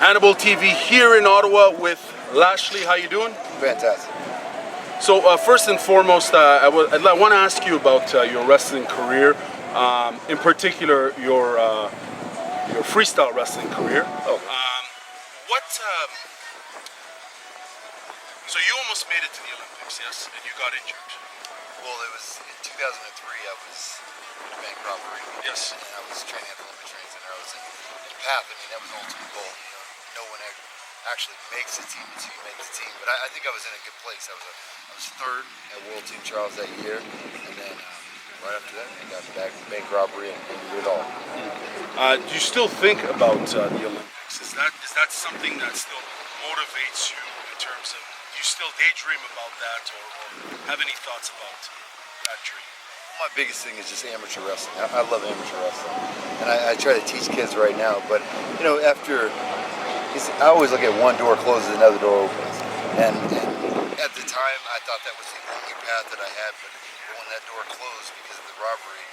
Hannibal TV here in Ottawa with Lashley. How you doing? Fantastic. So first and foremost, I want to ask you about your wrestling career, in particular your freestyle wrestling career. Oh. So you almost made it to the Olympics, yes, and you got injured. Well, it was in 2003. I was in a bank robbery. Yes. And I was training at the Olympic Training Center. I was in PATH. I mean, that was the ultimate goal. You know, no one actually makes the team until you make the team. But I think I was in a good place. I was third at World Team Trials that year, and then right after that, I got back bank robbery and did it all. Do you still think about the Olympics? Is that something that still motivates you in terms of? Do you still daydream about that, or have any thoughts about that dream? My biggest thing is just amateur wrestling. I love amateur wrestling, and I try to teach kids right now. But you know, I always look at one door closes, another door opens, and at the time I thought that was the only path that I had. But when that door closed because of the robbery,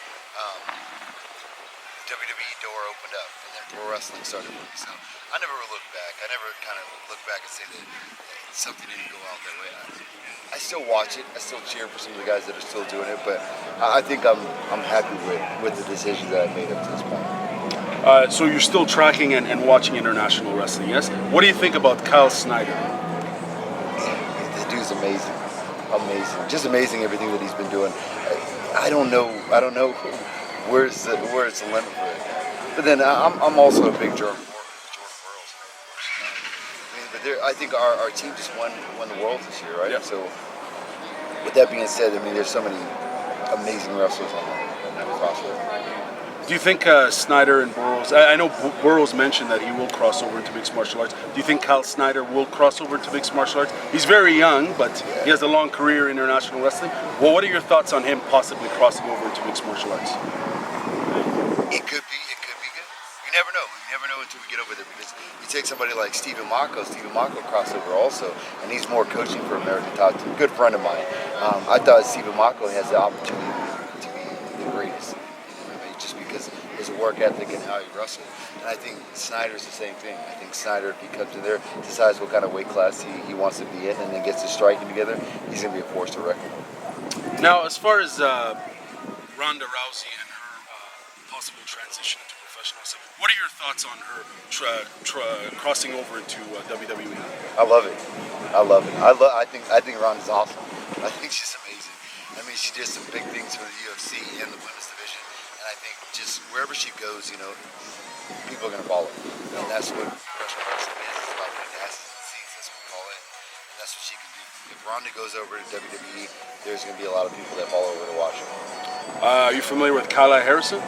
the WWE door opened up, and then pro wrestling started for me. So I never looked back. I never kind of look back and say that something didn't go out that way. I still watch it. I still cheer for some of the guys that are still doing it, but I think I'm happy with the decisions that I made up to this point. So you're still tracking and watching international wrestling, yes? What do you think about Kyle Snyder? The dude's amazing, just amazing everything that he's been doing. I don't know where's the limit for it. But then I'm also a big Jordan Burroughs fan. But I think our team just won the world this year, right? Yep. So with that being said, I mean, there's so many amazing wrestlers on that roster. Do you think Snyder and Burroughs, I know Burroughs mentioned that he will cross over into mixed martial arts. Do you think Kyle Snyder will cross over into mixed martial arts? He's very young, but he has a long career in international wrestling. Well, what are your thoughts on him possibly crossing over into mixed martial arts? It could be good. You never know. You never know until we get over there, because you take somebody like Stephen Mako crossed over also, and he's more coaching for American Top Team. Good friend of mine. I thought Stephen Mako has the opportunity to be the greatest. Just because his work ethic and how he wrestles. And I think Snyder's the same thing. I think Snyder, if he comes in there, decides what kind of weight class he wants to be in, and then gets his striking together, he's going to be a force to reckon with. Now, as far as Ronda Rousey and her possible transition into professional wrestling, what are your thoughts on her crossing over into WWE? I love it. I think Ronda's awesome. I think she's amazing. I mean, she did some big things for the UFC and the women's division. And I think just wherever she goes, you know, people are going to follow. And that's what professional wrestling is. It's about putting asses in the seats, that's what we call it. And that's what she can do. If Ronda goes over to WWE, there's going to be a lot of people that follow over to watch her. Are you familiar with Kayla Harrison?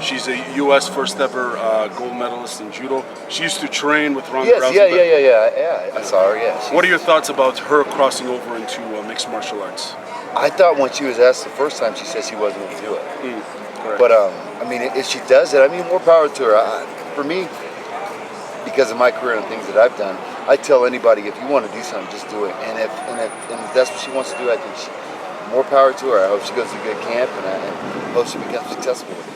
She's a U.S. first ever gold medalist in judo. She used to train with Ronda Rousey. Yeah. I saw her, yeah. What are your thoughts about her crossing over into mixed martial arts? I thought when she was asked the first time, she said she wasn't going to do it. Correct. But, I mean, if she does it, I mean, more power to her. For me, because of my career and things that I've done, I tell anybody, if you want to do something, just do it. And if that's what she wants to do, I think more power to her. I hope she goes to a good camp, and I hope she becomes successful with it.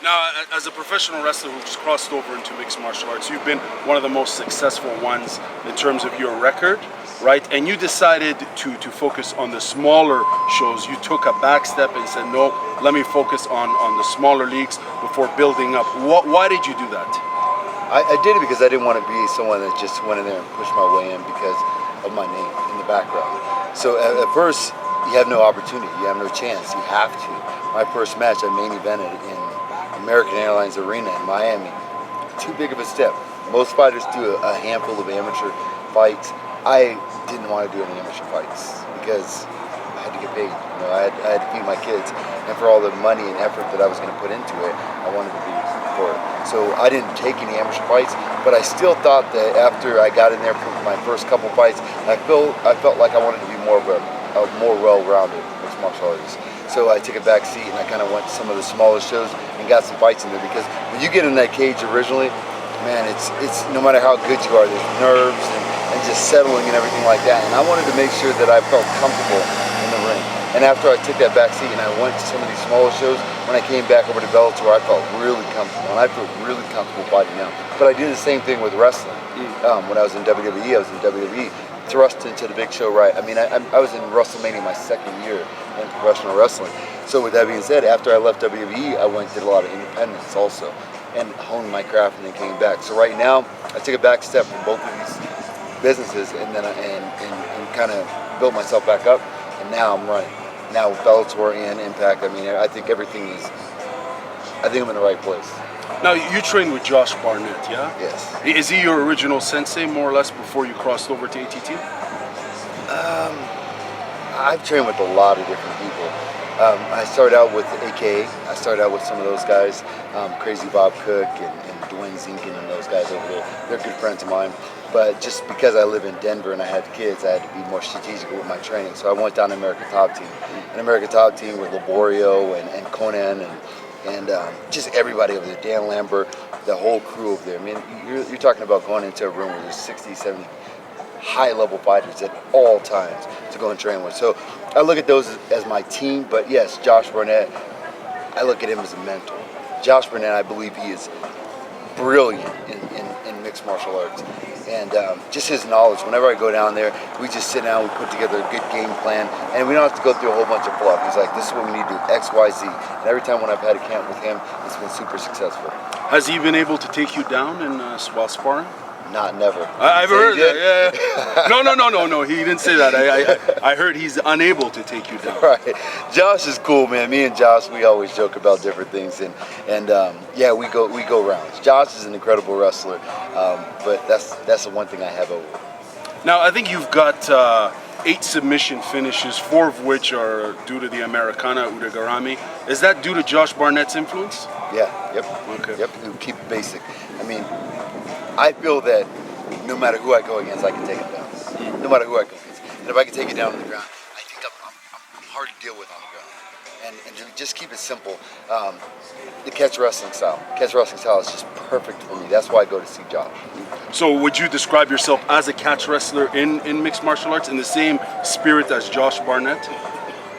Now, as a professional wrestler who's crossed over into mixed martial arts, you've been one of the most successful ones in terms of your record, right? And you decided to focus on the smaller shows. You took a back step and said, no, let me focus on the smaller leagues before building up. Why did you do that? I did it because I didn't want to be someone that just went in there and pushed my way in because of my name in the background. So at first, you have no opportunity. You have no chance. You have to. My first match, I main evented in American Airlines Arena in Miami. Too big of a step. Most fighters do a handful of amateur fights. I didn't want to do any amateur fights because I had to get paid. You know, I had to feed my kids, and for all the money and effort that I was going to put into it, I wanted to be for it. So I didn't take any amateur fights, but I still thought that after I got in there for my first couple fights, I felt like I wanted to be more of a more well-rounded mixed martial artist. So I took a back seat and I kind of went to some of the smaller shows and got some fights in there, because when you get in that cage originally, man, it's no matter how good you are, there's nerves and just settling and everything like that. And I wanted to make sure that I felt comfortable in the ring. And after I took that back seat and I went to some of these smaller shows, when I came back over to Bellator, I felt really comfortable, and I feel really comfortable fighting now. But I did the same thing with wrestling. When I was in WWE, I was in WWE, thrust into the big show, right? I mean, I was in WrestleMania my second year in professional wrestling. So with that being said, after I left WWE, I went and did a lot of independence also, and honed my craft, and then came back. So right now, I took a back step from both of these businesses, and then and kind of built myself back up, and now I'm running. Now with Bellator and Impact, I mean, I think everything is, I think I'm in the right place. Now, you trained with Josh Barnett, yeah? Yes. Is he your original sensei, more or less, before you crossed over to ATT? I've trained with a lot of different people. I started out with AKA. I started out with some of those guys, Crazy Bob Cook and Dwayne Zinkin and those guys over there. They're good friends of mine. But just because I live in Denver and I had kids, I had to be more strategic with my training. So I went down to American Top Team. And American Top Team with Laborio and Conan and just everybody over there, Dan Lambert, the whole crew over there. I mean, you're talking about going into a room where there's 60, 70 high-level fighters at all times to go and train with. So I look at those as my team, but yes, Josh Barnett, I look at him as a mentor. Josh Barnett, I believe he is brilliant in mixed martial arts. And just his knowledge, whenever I go down there, we just sit down, we put together a good game plan, and we don't have to go through a whole bunch of fluff. He's like, this is what we need to do, X, Y, Z. And every time when I've had a camp with him, it's been super successful. Has he been able to take you down while sparring? Not never. I've heard that. Yeah. No. He didn't say that. I heard he's unable to take you down. Right. Josh is cool, man. Me and Josh, we always joke about different things, and yeah, we go rounds. Josh is an incredible wrestler, but that's the one thing I have over. Now, I think you've got 8 submission finishes, 4 of which are due to the Americana Udagarami. Is that due to Josh Barnett's influence? Yeah. Yep. Okay. Yep. We keep it basic. I mean, I feel that no matter who I go against, I can take it down. No matter who I go against. And if I can take it down on the ground, I think I'm hard to deal with on the ground. And to just keep it simple, the catch wrestling style. Catch wrestling style is just perfect for me. That's why I go to see Josh. So would you describe yourself as a catch wrestler in mixed martial arts in the same spirit as Josh Barnett?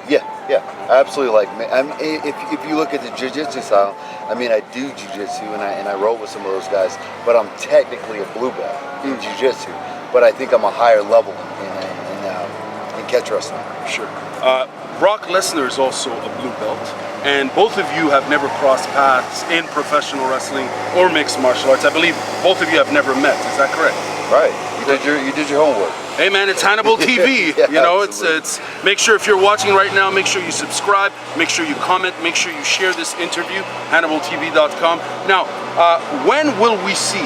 Yeah, I absolutely like. I mean, if you look at the jiu-jitsu style, I mean, I do jiu-jitsu and I roll with some of those guys, but I'm technically a blue belt in jiu-jitsu. But I think I'm a higher level in catch wrestling. Sure. Brock Lesnar is also a blue belt, and both of you have never crossed paths in professional wrestling or mixed martial arts. I believe both of you have never met. Is that correct? Right. You did your homework. Hey man, it's Hannibal TV. Yeah, you know, absolutely. it's. Make sure if you're watching right now, make sure you subscribe, make sure you comment, make sure you share this interview. HannibalTV.com. Now, when will we see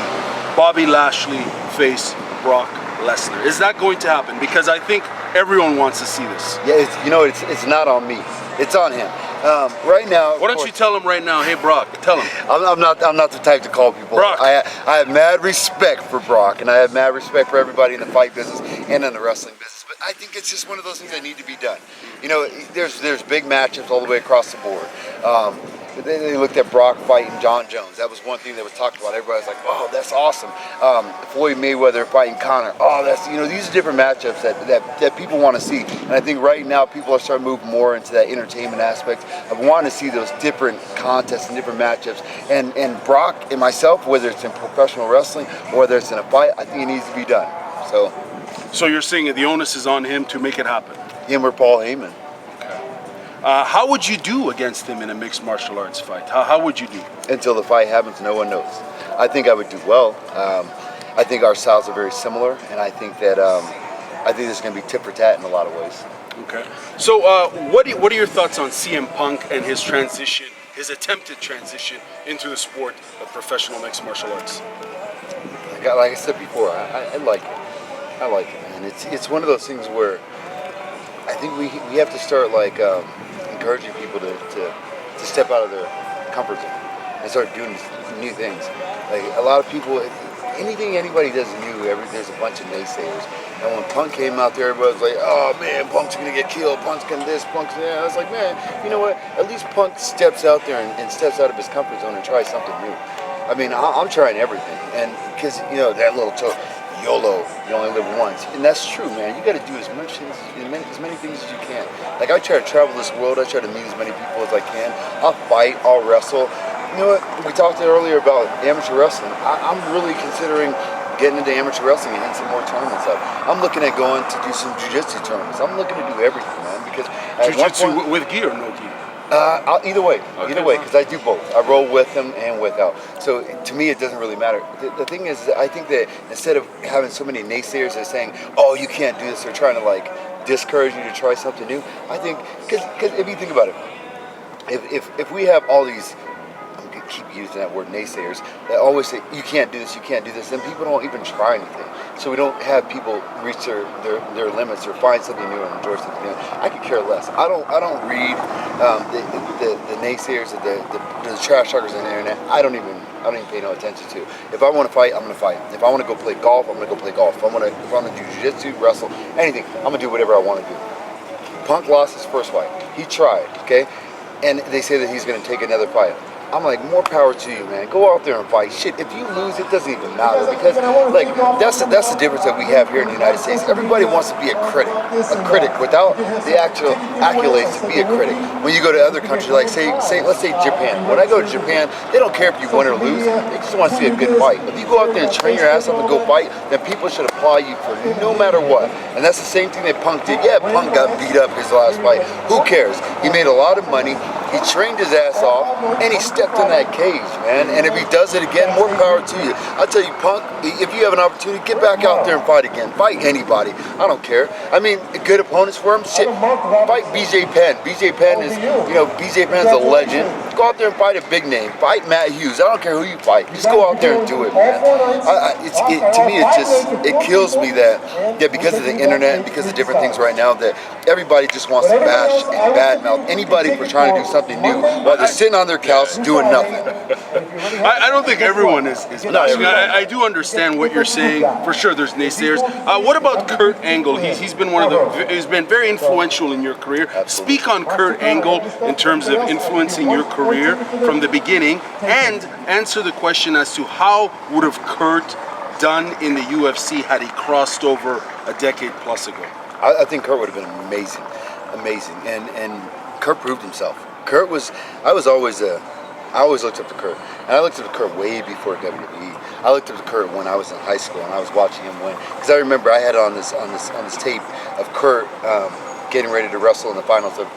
Bobby Lashley face Brock Lesnar? Is that going to happen? Because I think everyone wants to see this. Yeah, it's not on me. It's on him. Right now. Why don't you tell him right now? Hey Brock, tell him. I'm not the type to call people. Brock. I have mad respect for Brock, and I have mad respect for everybody in the fight business and in the wrestling business. But I think it's just one of those things that need to be done. You know, there's big matchups all the way across the board. They looked at Brock fighting John Jones. That was one thing that was talked about. Everybody was like, "Oh, that's awesome." Floyd Mayweather fighting Conor. Oh, these are different matchups that people want to see. And I think right now people are starting to move more into that entertainment aspect of wanting to see those different contests and different matchups. And Brock and myself, whether it's in professional wrestling or whether it's in a fight, I think it needs to be done. So you're saying that the onus is on him to make it happen? Him or Paul Heyman. How would you do against him in a mixed martial arts fight? How would you do? Until the fight happens, no one knows. I think I would do well. I think our styles are very similar, and I think that there's going to be tit for tat in a lot of ways. Okay. So what are your thoughts on CM Punk and his transition, his attempted transition into the sport of professional mixed martial arts? Like I said before, I like it. I like it, man. It's one of those things where I think we have to start encouraging people to step out of their comfort zone and start doing new things. Like a lot of people, anything anybody does new, there's a bunch of naysayers. And when Punk came out there, everybody was like, "Oh man, Punk's gonna get killed. Punk's gonna this, Punk's gonna that." I was like, man, you know what? At least Punk steps out there and steps out of his comfort zone and tries something new. I mean, I'm trying everything, and because that little YOLO, You only live once, and that's true, man. You got to do as many things as you can. Like, I try to travel this world. I try to meet as many people as I can. I'll fight. I'll wrestle. You know what? We talked earlier about amateur wrestling. I'm really considering getting into amateur wrestling and hitting some more tournaments up. I'm looking at going to do some jiu-jitsu tournaments. I'm looking to do everything, man. Because Jiu-jitsu with gi or no gi? Either way, because I do both. I roll with them and without. So to me, it doesn't really matter. The thing is, I think that instead of having so many naysayers that are saying, "Oh, you can't do this," or trying to like discourage you to try something new, I think because if you think about it, if we have all these, I'm gonna keep using that word, naysayers, that always say you can't do this, then people don't even try anything. So we don't have people reach their limits or find something new and enjoy something new. I could care less. I don't read the naysayers, the trash talkers on the internet. I don't even pay no attention to. If I want to fight, I'm gonna fight. If I want to go play golf, I'm gonna go play golf. If I'm gonna do jiu-jitsu, wrestle, anything, I'm gonna do whatever I want to do. Punk lost his first fight. He tried, okay? And they say that he's gonna take another fight. I'm like, more power to you, man. Go out there and fight. Shit, if you lose, it doesn't even matter, because like that's the difference that we have here in the United States. Everybody wants to be a critic without the actual accolades to be a critic. When you go to other countries, like let's say Japan. When I go to Japan, they don't care if you win or lose. They just want to see a good fight. If you go out there and train your ass up and go fight, then people should applaud you for no matter what. And that's the same thing that Punk did. Yeah, Punk got beat up his last fight. Who cares? He made a lot of money. He trained his ass off, and he stepped in that cage, man. And if he does it again, more power to you. I tell you, Punk, if you have an opportunity, get back out there and fight again. Fight anybody. I don't care. I mean, good opponents for him. Shit, fight BJ Penn. BJ Penn is a legend. Go out there and fight a big name. Fight Matt Hughes. I don't care who you fight. Just go out there and do it, man. To me, it kills me that because of the internet and because of different things right now, that everybody just wants to bash and badmouth anybody for trying to do something new while they're sitting on their couch doing nothing. I don't think everyone is bashing. I do understand what you're saying. For sure, there's naysayers. What about Kurt Angle? He's been very influential in your career. Absolutely. Speak on Kurt Angle in terms of influencing your career from the beginning, and answer the question as to how would have Kurt done in the UFC had he crossed over a decade plus ago. I think Kurt would have been amazing, and Kurt proved himself. I always looked up to Kurt, and I looked up to Kurt way before WWE. I looked up to Kurt when I was in high school, and I was watching him win, because I remember I had on this tape of Kurt getting ready to wrestle in the finals of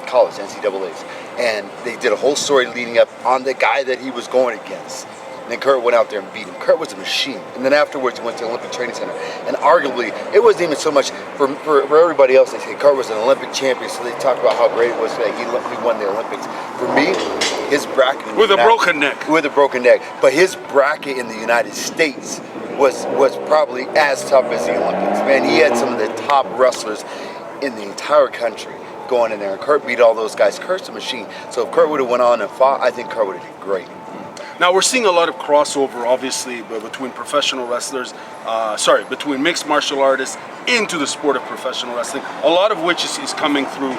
college NCAA's, and they did a whole story leading up on the guy that he was going against. And then Kurt went out there and beat him. Kurt was a machine. And then afterwards he went to the Olympic Training Center. And arguably, it wasn't even so much for everybody else. They say Kurt was an Olympic champion, so they talked about how great it was that he won the Olympics. For me, his bracket with a broken neck. With a broken neck. But his bracket in the United States was probably as tough as the Olympics. Man, he had some of the top wrestlers in the entire country going in there. And Kurt beat all those guys. Kurt's a machine. So if Kurt would have went on and fought, I think Kurt would have did great. Now we're seeing a lot of crossover, obviously, between professional wrestlers, between mixed martial artists into the sport of professional wrestling, a lot of which is coming through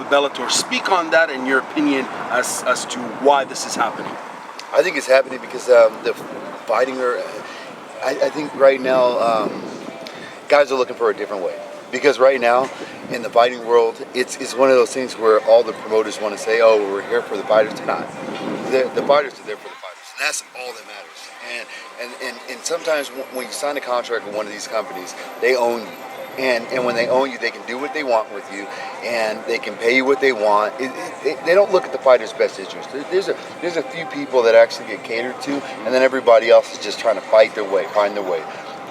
Bellator. Speak on that and your opinion as to why this is happening. I think it's happening because the fighting I think right now guys are looking for a different way. Because right now, in the fighting world, it's one of those things where all the promoters want to say, "Oh, we're here for the fighters." They're not. The fighters are there for the fighters, and that's all that matters. And sometimes when you sign a contract with one of these companies, they own you. And when they own you, they can do what they want with you, and they can pay you what they want. They don't look at the fighter's best interest. There's a few people that actually get catered to, and then everybody else is just trying to find their way.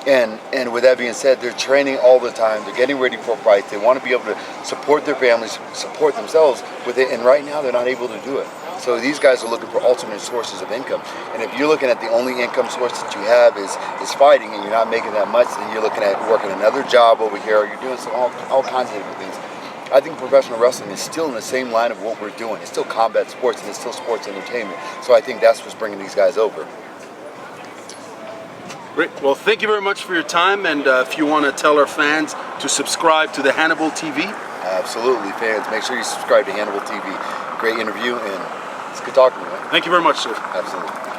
And with that being said, they're training all the time. They're getting ready for fights. They want to be able to support their families, support themselves with it. And right now, they're not able to do it. So these guys are looking for alternate sources of income. And if you're looking at the only income source that you have is fighting, and you're not making that much, then you're looking at working another job over here, or you're doing all kinds of different things. I think professional wrestling is still in the same line of what we're doing. It's still combat sports, and it's still sports entertainment. So I think that's what's bringing these guys over. Great. Well, thank you very much for your time. And if you want to tell our fans to subscribe to the Hannibal TV. Absolutely, fans. Make sure you subscribe to Hannibal TV. Great interview, and it's good talking to you, man. Thank you very much, sir. Absolutely.